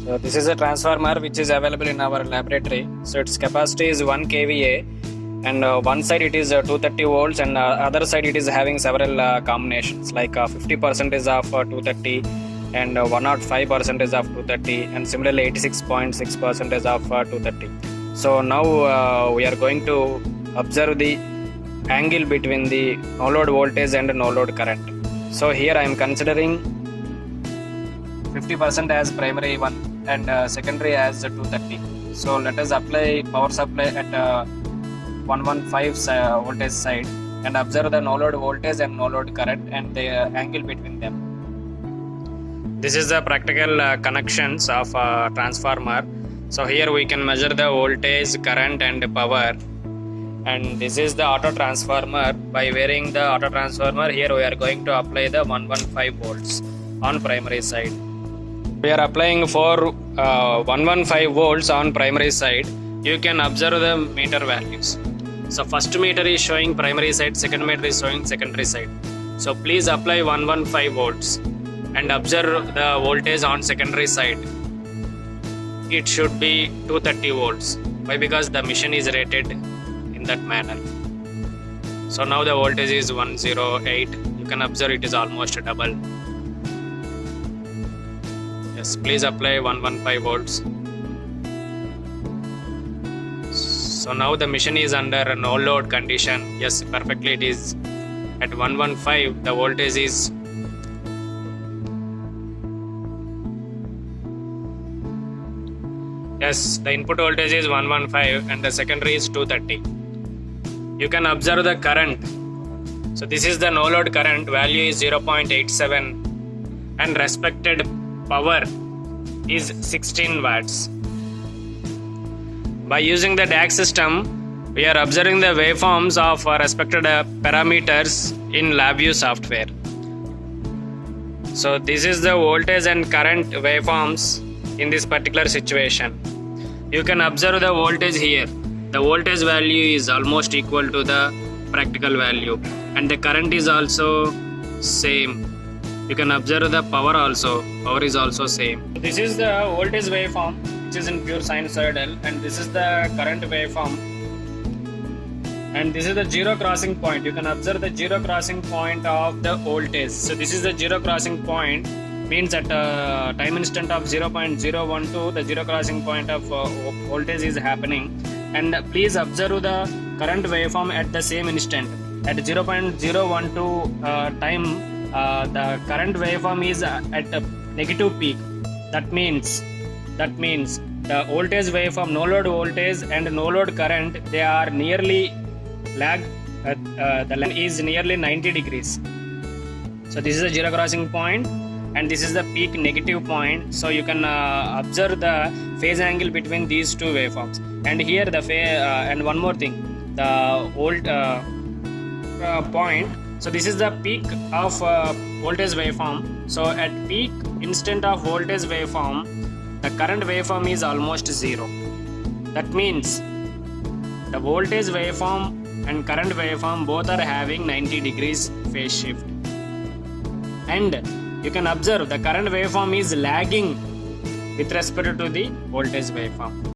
So this is a transformer which is available in our laboratory. So its capacity is 1 kVA, and one side it is 230 volts, and other side it is having several combinations, like 50% is of 230, and 105% is of 230, and similarly 86.6% is of 230. So now we are going to observe the angle between the no load voltage and no load current. So here I am considering 50% as primary one and secondary as 230. So let us apply power supply at 115 voltage side and observe the no load voltage and no load current and the angle between them. This is the practical connections of transformer. So here we can measure the voltage, current and power. And this is the auto transformer. By varying the auto transformer, here we are going to apply the 115 volts on primary side. We are applying for 115 volts on primary side. You can observe the meter values. So first meter is showing primary side, second meter is showing secondary side. So please apply 115 volts and observe the voltage on secondary side. It should be 230 volts. Why? Because the machine is rated in that manner. So now the voltage is 108. You can observe it is almost double. Yes, please apply 115 volts. So now the machine is under no load condition. Yes, perfectly it is at 115. The voltage is the input voltage is 115 and the secondary is 230. You can observe the current. So this is the no load current, value is 0.87 and respected power is 16 watts. By using the DAC system, we are observing the waveforms of respected parameters in LabVIEW software. So this is the voltage and current waveforms in this particular situation. You can observe the voltage here. The voltage value is almost equal to the practical value, and the current is also same. You can observe the power also. Power is also same. This is the voltage waveform, which is in pure sinusoidal, and this is the current waveform. And this is the zero crossing point. You can observe the zero crossing point of the voltage. So this is the zero crossing point, means at time instant of 0.012 the zero crossing point of voltage is happening. And please observe the current waveform at the same instant. At 0.012 time the current waveform is at a negative peak. That means the voltage waveform, no load voltage and no load current, they are nearly lag. The lag is nearly 90 degrees. So this is the zero crossing point and this is the peak negative point. So you can observe the phase angle between these two waveforms. And here the and one more thing, the volt point. So this is the peak of voltage waveform. So at peak instant of voltage waveform, the current waveform is almost zero. That means the voltage waveform and current waveform both are having 90 degrees phase shift. And you can observe the current waveform is lagging with respect to the voltage waveform.